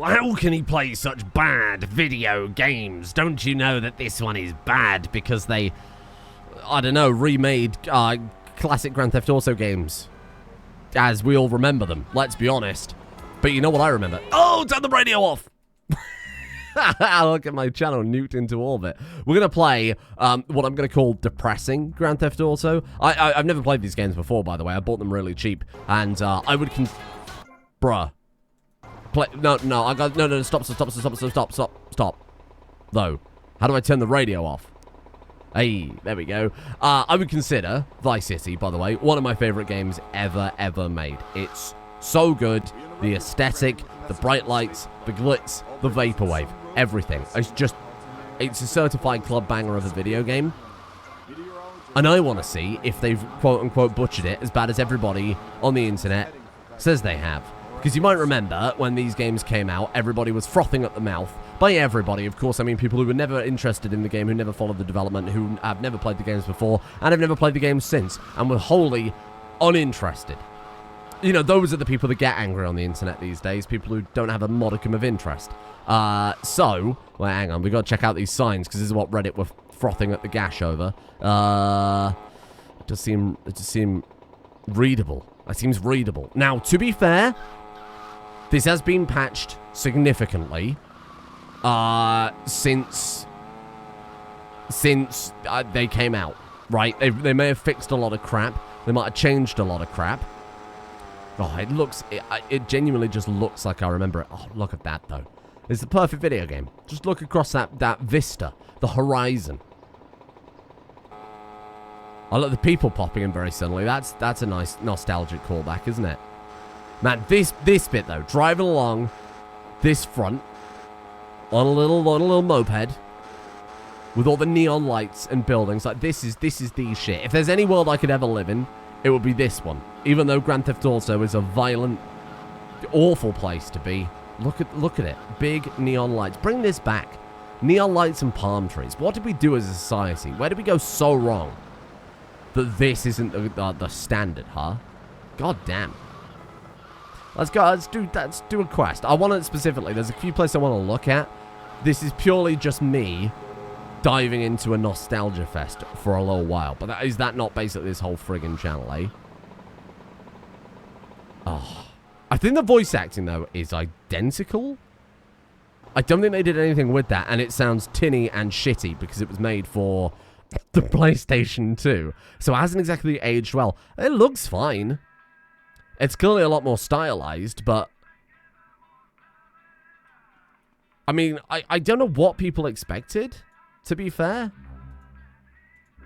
how can he play such bad video games? Don't you know that this one is bad because they, I don't know, remade classic Grand Theft Auto games as we all remember them, let's be honest. But you know what I remember? Oh, turn the radio off! Look at my channel, nuked into orbit. We're going to play what I'm going to call depressing Grand Theft Auto. I've never played these games before, by the way. I bought them really cheap. And I would... Bruh. No, stop. Though. How do I turn the radio off? Hey, there we go. I would consider Vice City, by the way, one of my favorite games ever made. It's so good. The aesthetic, the bright lights, the glitz, the vaporwave, everything. It's a certified club banger of a video game. And I want to see if they've quote-unquote butchered it as bad as everybody on the internet says they have. Because you might remember when these games came out, everybody was frothing at the mouth. By everybody, of course, I mean people who were never interested in the game, who never followed the development, who have never played the games before, and have never played the games since, and were wholly uninterested. You know, those are the people that get angry on the internet these days, people who don't have a modicum of interest. Well, hang on, we've got to check out these signs, because this is what Reddit were frothing at the gash over. It does seem readable. It seems readable. Now, to be fair, this has been patched significantly since they came out, right? They may have fixed a lot of crap. They might have changed a lot of crap. Oh, it genuinely just looks like I remember it. Oh, look at that, though. It's the perfect video game. Just look across that vista, the horizon. I look at the people popping in very suddenly. That's a nice nostalgic callback, isn't it? Man, this bit, though, driving along this front on a little moped with all the neon lights and buildings, like, this is the shit. If there's any world I could ever live in, it would be this one. Even though Grand Theft Auto is a violent, awful place to be. Look at it. Big neon lights. Bring this back. Neon lights and palm trees. What did we do as a society? Where did we go so wrong that this isn't the standard, huh? God damn. Let's go. Let's do a quest. I want it specifically. There's a few places I want to look at. This is purely just me diving into a nostalgia fest for a little while. But is that not basically this whole friggin' channel, eh? Oh. I think the voice acting, though, is identical. I don't think they did anything with that, and it sounds tinny and shitty because it was made for the PlayStation 2. So it hasn't exactly aged well. It looks fine. It's clearly a lot more stylized, but... I mean, I don't know what people expected, to be fair.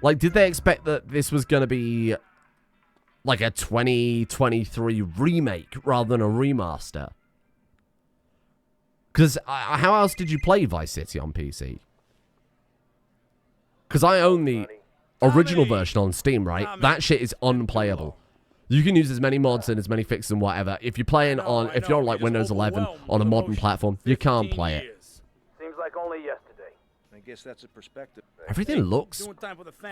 Like, did they expect that this was going to be like a 2023 remake rather than a remaster? Because how else did you play Vice City on PC? Because I own the original version on Steam, right? That shit is unplayable. You can use as many mods and as many fixes and whatever. If you're playing on, if you're on like Windows 11 on a modern platform, you can't play it. Seems like only yesterday. I guess that's a perspective. Everything looks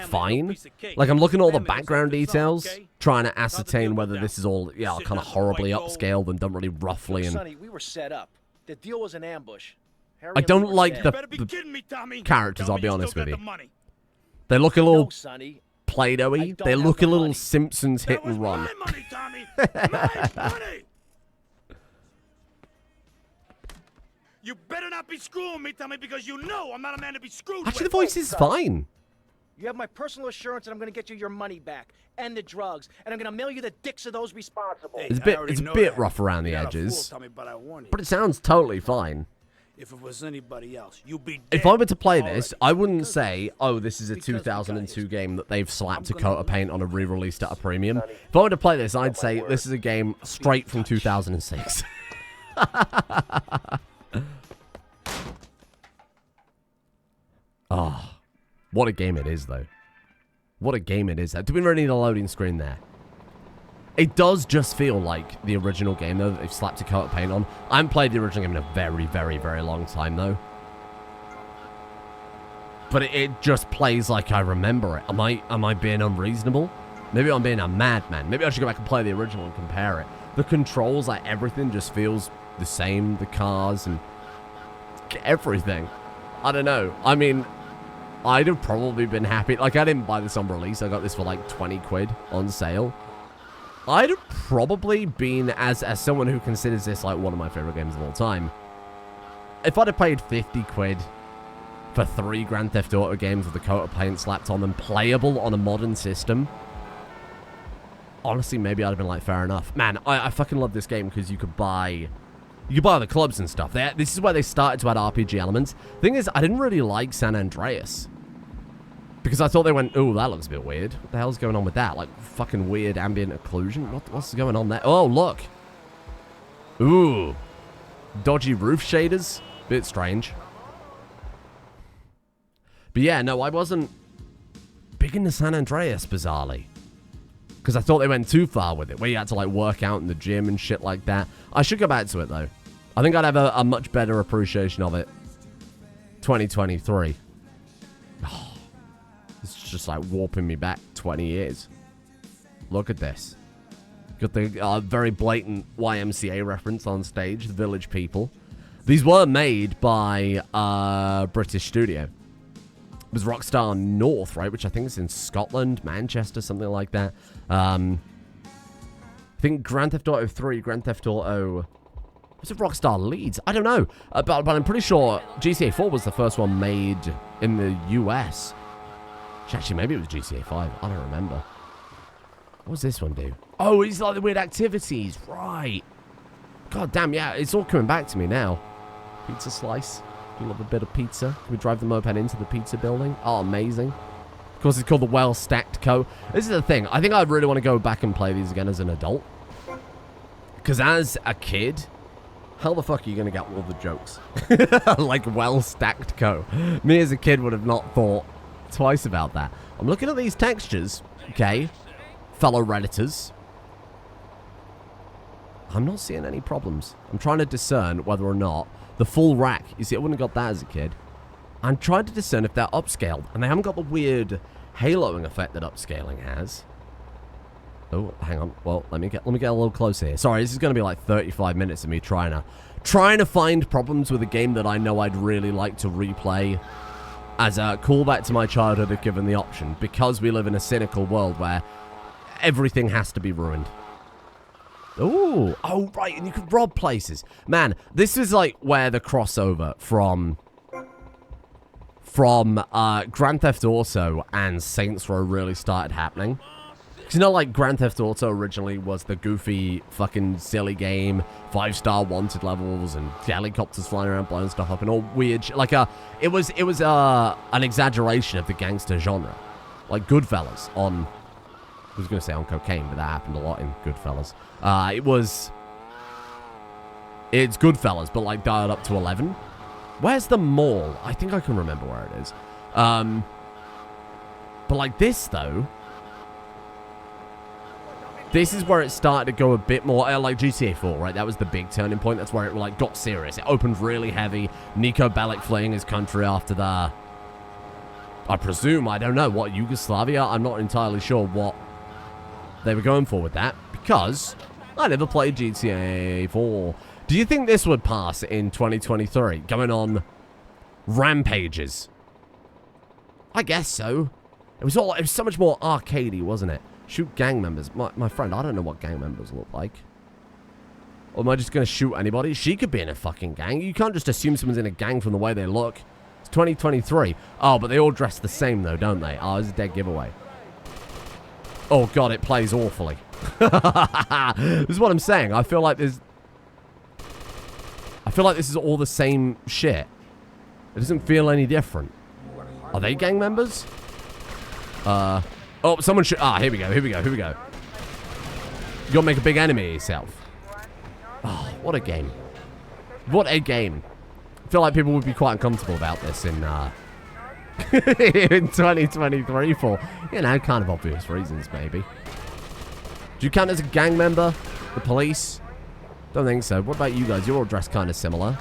fine. Like, I'm looking at all the background details, trying to ascertain whether this is all, yeah, kind of horribly upscaled and done really roughly. And Sonny, we were set up. The deal was an ambush. I don't like the characters, I'll be honest with you. They look a little Play-Doh-y. They look a little Simpsons hit and run. You better not be screwing me, Tommy, because you know I'm not a man to be screwed with. Actually, the voice is fine. You have my personal assurance that I'm going to get you your money back and the drugs, and I'm going to mail you the dicks of those responsible. It's a bit rough around the edges, but it sounds totally fine. If it was anybody else, you'd be dead. If I were to play this, I wouldn't say, oh, this is a 2002 game that they've slapped a coat of paint on and re-released at a premium. If I were to play this, I'd say this is a game straight from 2006. Oh, what a game it is, though. What a game it is. Do we really need a loading screen there? It does just feel like the original game, though, that they've slapped a coat of paint on. I haven't played the original game in a very, very, very long time, though. But it just plays like I remember it. Am I being unreasonable? Maybe I'm being a madman. Maybe I should go back and play the original and compare it. The controls, like everything, just feels the same. The cars and everything. I don't know. I mean, I'd have probably been happy. Like, I didn't buy this on release. I got this for like 20 quid on sale. I'd have probably been, as someone who considers this like one of my favorite games of all time, if I'd have paid 50 quid for 3 Grand Theft Auto games with the coat of paint slapped on them, playable on a modern system, honestly, maybe I'd have been like, fair enough. Man, I fucking love this game because you could buy the clubs and stuff. This is where they started to add RPG elements. Thing is, I didn't really like San Andreas because I thought they went, ooh, that looks a bit weird. What the hell's going on with that? Like, fucking weird ambient occlusion? What's going on there? Oh, look. Ooh. Dodgy roof shaders. Bit strange. But yeah, no, I wasn't big into San Andreas, bizarrely. Because I thought they went too far with it, where you had to, like, work out in the gym and shit like that. I should go back to it, though. I think I'd have a much better appreciation of it. 2023. Oh, it's just, like, warping me back 20 years. Look at this. Got the very blatant YMCA reference on stage, the Village People. These were made by a British studio. It was Rockstar North, right? Which I think is in Scotland, Manchester, something like that. I think Grand Theft Auto 3, Grand Theft Auto... Was it Rockstar Leeds? I don't know. But I'm pretty sure GTA 4 was the first one made in the US. Actually, maybe it was GTA 5. I don't remember. What does this one do? Oh, it's like the weird activities. Right. God damn, yeah. It's all coming back to me now. Pizza slice. We love a bit of pizza. Can we drive the moped into the pizza building? Oh, amazing. Of course, it's called the Well-Stacked Co. This is the thing. I think I really want to go back and play these again as an adult. Because as a kid, how the fuck are you going to get all the jokes? Like Well-Stacked Co. Me as a kid would have not thought twice about that. I'm looking at these textures, okay, fellow Redditors. I'm not seeing any problems. I'm trying to discern whether or not the full rack, you see, I wouldn't have got that as a kid. I'm trying to discern if they're upscaled, and they haven't got the weird haloing effect that upscaling has. Oh, hang on. Well, let me get a little closer here. Sorry, this is going to be like 35 minutes of me trying to find problems with a game that I know I'd really like to replay as a callback to my childhood if given the option, because we live in a cynical world where everything has to be ruined. Ooh. Oh, right, and you could rob places. Man, this is like where the crossover from Grand Theft Auto and Saints Row really started happening. Because you know, like, Grand Theft Auto originally was the goofy, fucking silly game, 5-star wanted levels, and helicopters flying around blowing stuff up, and all weird shit. Like, it was an exaggeration of the gangster genre. Like Goodfellas on... I was going to say on cocaine, but that happened a lot in Goodfellas. It's Goodfellas, but like dialed up to 11. Where's the mall? I think I can remember where it is. But like this, though, this is where it started to go a bit more like GTA 4, right? That was the big turning point. That's where it like got serious. It opened really heavy. Nico Bellic fleeing his country after the... I presume, I don't know, what, Yugoslavia? I'm not entirely sure what they were going for with that, because I never played GTA 4. Do you think this would pass in 2023? Going on rampages? I guess so. It was so much more arcadey, wasn't it? Shoot gang members. My friend, I don't know what gang members look like. Or am I just going to shoot anybody? She could be in a fucking gang. You can't just assume someone's in a gang from the way they look. It's 2023. Oh, but they all dress the same, though, don't they? Oh, it's a dead giveaway. Oh, God, it plays awfully. This is what I'm saying. I feel like this is all the same shit. It doesn't feel any different. Are they gang members? Oh, someone should... Ah, here we go. You gotta make a big enemy of yourself. Oh, what a game. What a game. I feel like people would be quite uncomfortable about this in 2023 for, you know, kind of obvious reasons, maybe. Do you count as a gang member? The police? Don't think so. What about you guys? You're all dressed kind of similar.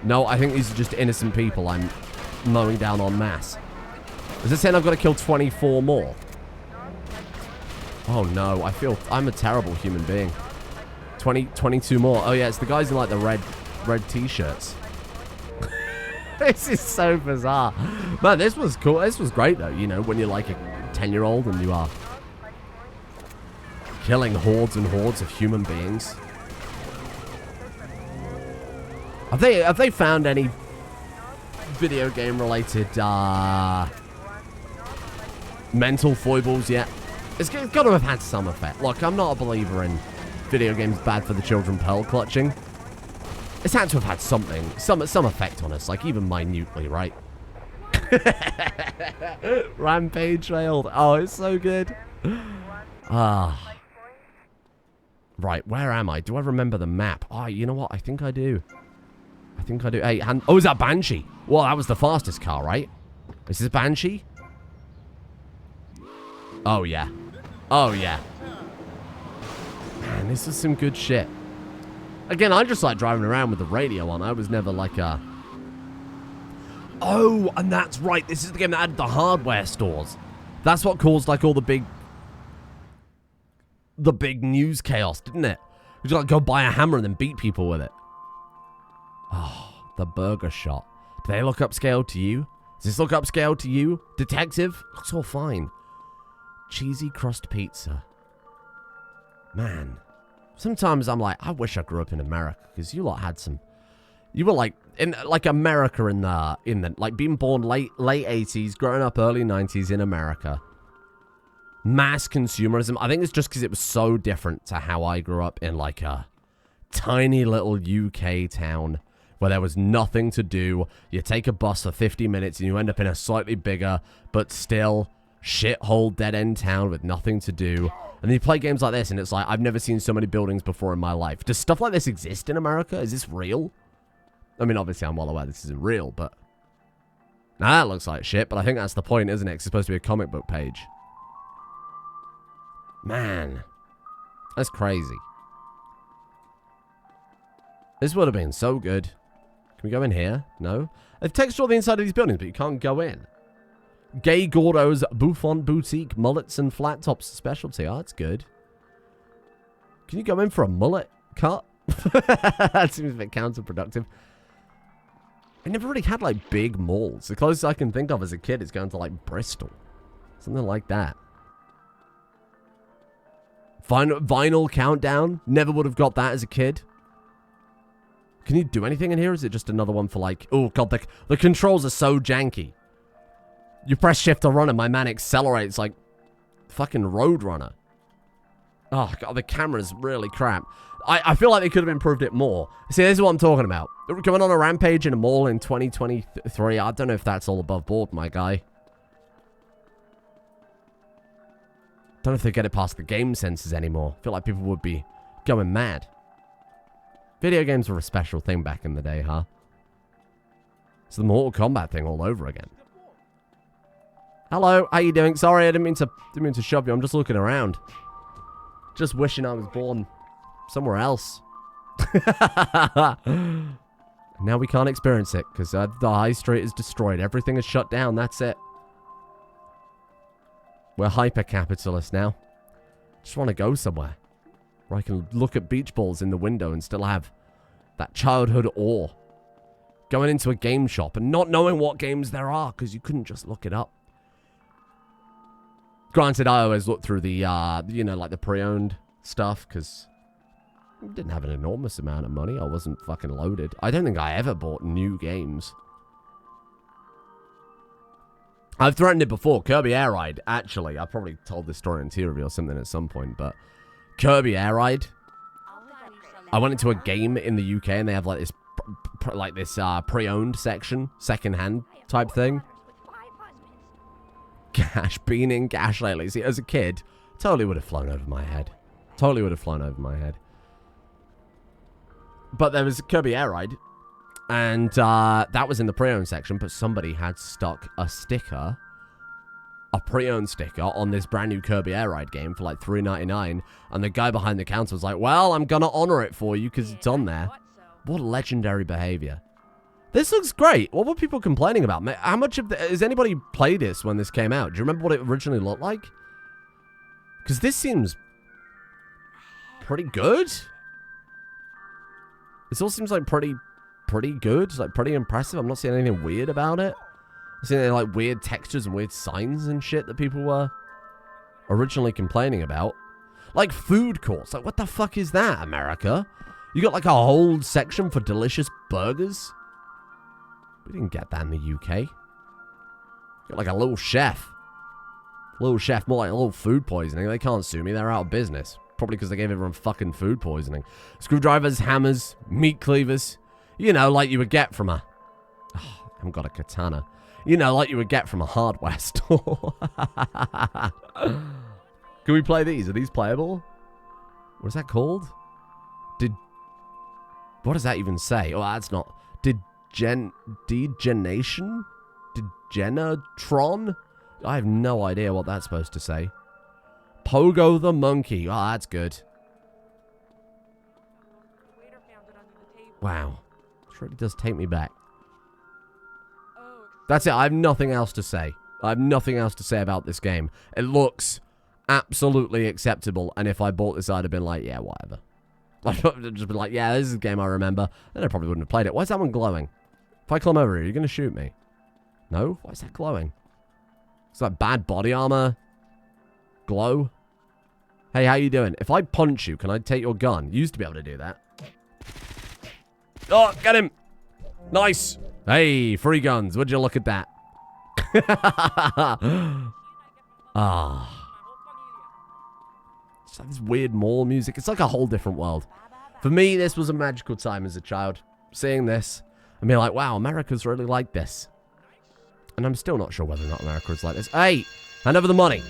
No, I think these are just innocent people I'm mowing down en masse. Is this saying I've got to kill 24 more? Oh no, I feel I'm a terrible human being. 22 more. Oh yeah, it's the guys in like the red t-shirts. This is so bizarre. Man, this was cool. This was great though, you know, when you're like a 10-year-old and you are killing hordes and hordes of human beings. Have they found any video game related mental foibles yet? It's got to have had some effect. Look, I'm not a believer in video games bad for the children pearl clutching. It's had to have had something, some effect on us, like even minutely, right? Rampage failed. Oh, it's so good. Right, where am I? Do I remember the map? Oh, you know what? I think I do. Hey, oh, is that Banshee? Well, that was the fastest car, right? Is this Banshee? Oh, yeah. Oh, yeah. Man, this is some good shit. Again, I just like driving around with the radio on. I was never like a... Oh, and that's right. This is the game that added the hardware stores. That's what caused like all the big news chaos, didn't it? You just like go buy a hammer and then beat people with it. Oh, the burger shot. Do they look upscale to you? Does this look upscale to you? Detective? Looks all fine. Cheesy crust pizza. Man. Sometimes I'm like, I wish I grew up in America, because you lot had some... You were like, in like America in the like being born late 80s, growing up early 90s in America. Mass consumerism. I think it's just because it was so different to how I grew up in like a tiny little UK town where there was nothing to do. You take a bus for 50 minutes and you end up in a slightly bigger, but still shithole dead-end town with nothing to do. And then you play games like this and it's like, I've never seen so many buildings before in my life. Does stuff like this exist in America? Is this real? I mean, obviously I'm well aware this isn't real, but... Now that looks like shit, but I think that's the point, isn't it? 'Cause it's supposed to be a comic book page. Man. That's crazy. This would have been so good. Can we go in here? No? They've textured all the inside of these buildings, but you can't go in. Gay Gordo's Bouffant Boutique, mullets and flat tops specialty. Oh, that's good. Can you go in for a mullet cut? That seems a bit counterproductive. I never really had, like, big malls. The closest I can think of as a kid is going to, like, Bristol. Something like that. Vinyl Countdown. Never would have got that as a kid. Can you do anything in here? Or is it just another one for, like... Oh, God, the controls are so janky. You press shift to run and my man accelerates like fucking Roadrunner. Oh, God, the camera's really crap. I feel like they could have improved it more. See, this is what I'm talking about. Going on a rampage in a mall in 2023. I don't know if that's all above board, my guy. Don't know if they get it past the game sensors anymore. I feel like people would be going mad. Video games were a special thing back in the day, huh? It's the Mortal Kombat thing all over again. Hello, how you doing? Sorry, I didn't mean to shove you. I'm just looking around. Just wishing I was born somewhere else. Now we can't experience it because the high street is destroyed. Everything is shut down. That's it. We're hyper-capitalists now. Just want to go somewhere where I can look at beach balls in the window and still have that childhood awe. Going into a game shop and not knowing what games there are because you couldn't just look it up. Granted, I always look through the, you know, like the pre-owned stuff because I didn't have an enormous amount of money. I wasn't fucking loaded. I don't think I ever bought new games. I've threatened it before. Kirby Air Ride, actually. I probably told this story in T-Review or something at some point, but Kirby Air Ride. I went into a game in the UK and they have like this pre-owned section, second-hand type thing. Gash, been in Gash lately. See, as a kid, totally would have flown over my head. Totally would have flown over my head. But there was Kirby Air Ride, and that was in the pre-owned section, but somebody had stuck a sticker, a pre-owned sticker, on this brand new Kirby Air Ride game for like $3.99, and the guy behind the counter was like, well, I'm gonna honor it for you because it's on there. What legendary behavior. This looks great. What were people complaining about? How much of has anybody played this when this came out? Do you remember what it originally looked like? Because this seems pretty good. This all seems like pretty good. It's like pretty impressive. I'm not seeing anything weird about it. I'm seeing any like weird textures and weird signs and shit that people were originally complaining about. Like food courts. Like what the fuck is that, America? You got like a whole section for delicious burgers? We didn't get that in the UK. Got like a little chef. Little chef, more like a little food poisoning. They can't sue me. They're out of business. Probably because they gave everyone fucking food poisoning. Screwdrivers, hammers, meat cleavers. You know, like you would get from a... Oh, I haven't got a katana. You know, like you would get from a hardware store. Can we play these? Are these playable? What is that called? What does that even say? Oh, that's not... Degenation? Degenatron? I have no idea what that's supposed to say. Pogo the monkey. Oh, that's good. Wow. This really does take me back. That's it. I have nothing else to say. I have nothing else to say about this game. It looks absolutely acceptable. And if I bought this, I'd have been like, yeah, whatever. I'd just been like, yeah, this is a game I remember. Then I probably wouldn't have played it. Why is that one glowing? If I climb over here, you're going to shoot me. No? Why is that glowing? It's like bad body armor. Glow. Hey, how you doing? If I punch you, can I take your gun? You used to be able to do that. Oh, get him. Nice. Hey, free guns. Would you look at that? Ah. It's like this weird mall music. It's like a whole different world. For me, this was a magical time as a child. Seeing this and being like, wow, America's really like this. And I'm still not sure whether or not America is like this. Hey, hand over the money.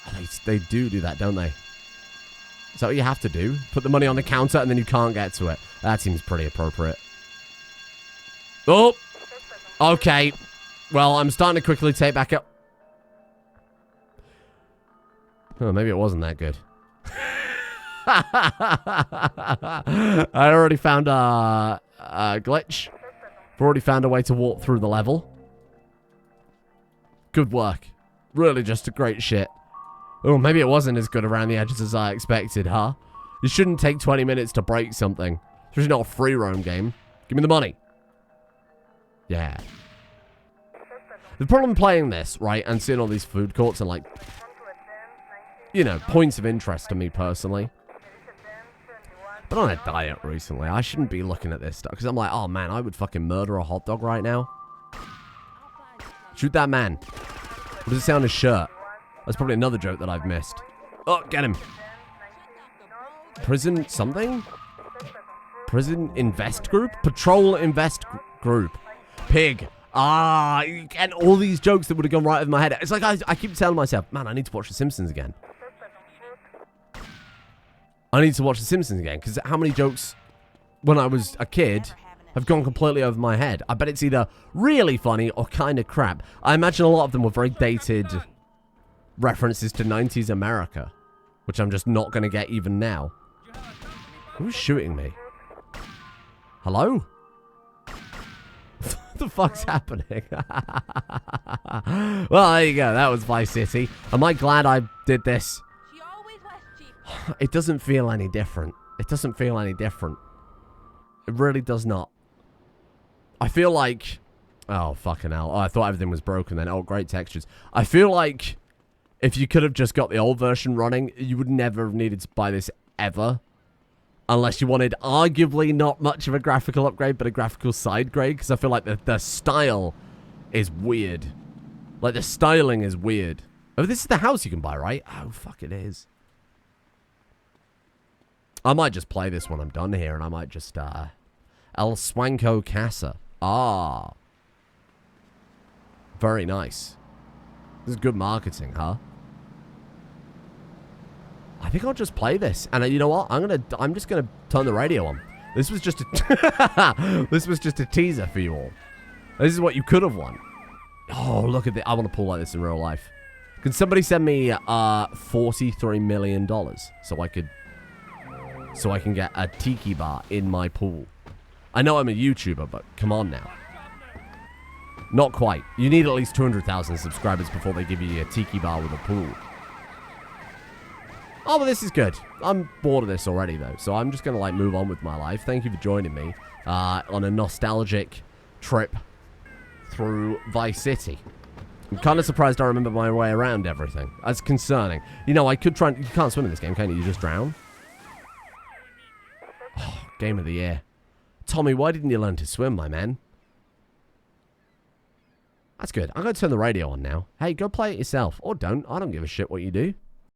Oh, they do that, don't they? Is that what you have to do? Put the money on the counter and then you can't get to it. That seems pretty appropriate. Oh, okay. Well, I'm starting to quickly take back up. Oh, maybe it wasn't that good. I already found a glitch. I've already found a way to walk through the level. Good work. Really just a great shit. Oh, maybe it wasn't as good around the edges as I expected, huh? You shouldn't take 20 minutes to break something. Especially not a free roam game. Give me the money. Yeah. The problem playing this, right, and seeing all these food courts and, like, you know, points of interest to me personally. But on a diet recently. I shouldn't be looking at this stuff. Because I'm like, oh, man, I would fucking murder a hot dog right now. Shoot that man. What does it say on his shirt? That's probably another joke that I've missed. Oh, get him. Prison something? Prison invest group? Patrol invest group. Pig. Ah, and all these jokes that would have gone right over my head. It's like I keep telling myself, man, I need to watch The Simpsons again. I need to watch The Simpsons again. Because how many jokes when I was a kid have gone completely over my head? I bet it's either really funny or kind of crap. I imagine a lot of them were very dated references to 90s America, which I'm just not going to get even now. Who's shooting me? Hello? What the fuck's happening? Well, there you go. That was Vice City. Am I glad I did this? It doesn't feel any different. It doesn't feel any different. It really does not. I feel like... Oh, fucking hell. Oh, I thought everything was broken then. Oh, great textures. I feel like if you could have just got the old version running, you would never have needed to buy this ever. Unless you wanted arguably not much of a graphical upgrade, but a graphical side grade. Because I feel like the style is weird. Like, the styling is weird. Oh, this is the house you can buy, right? Oh, fuck, it is. I might just play this when I'm done here, and I might just, El Swanko Casa. Ah. Very nice. This is good marketing, huh? I think I'll just play this. And you know what? I'm just gonna turn the radio on. This was just a this was just a teaser for you all. This is what you could have won. Oh, look at this. I want to pull like this in real life. Can somebody send me $43 million so I can get a tiki bar in my pool? I know I'm a YouTuber, but come on now. Not quite. You need at least 200,000 subscribers before they give you a tiki bar with a pool. Oh, well, this is good. I'm bored of this already, though, so I'm just going to, like, move on with my life. Thank you for joining me on a nostalgic trip through Vice City. I'm kind of surprised I remember my way around everything. That's concerning. You know, I could try and... You can't swim in this game, can you? You just drown? Oh, game of the year. Tommy, why didn't you learn to swim, my man? That's good. I'm going to turn the radio on now. Hey, go play it yourself. Or don't. I don't give a shit what you do.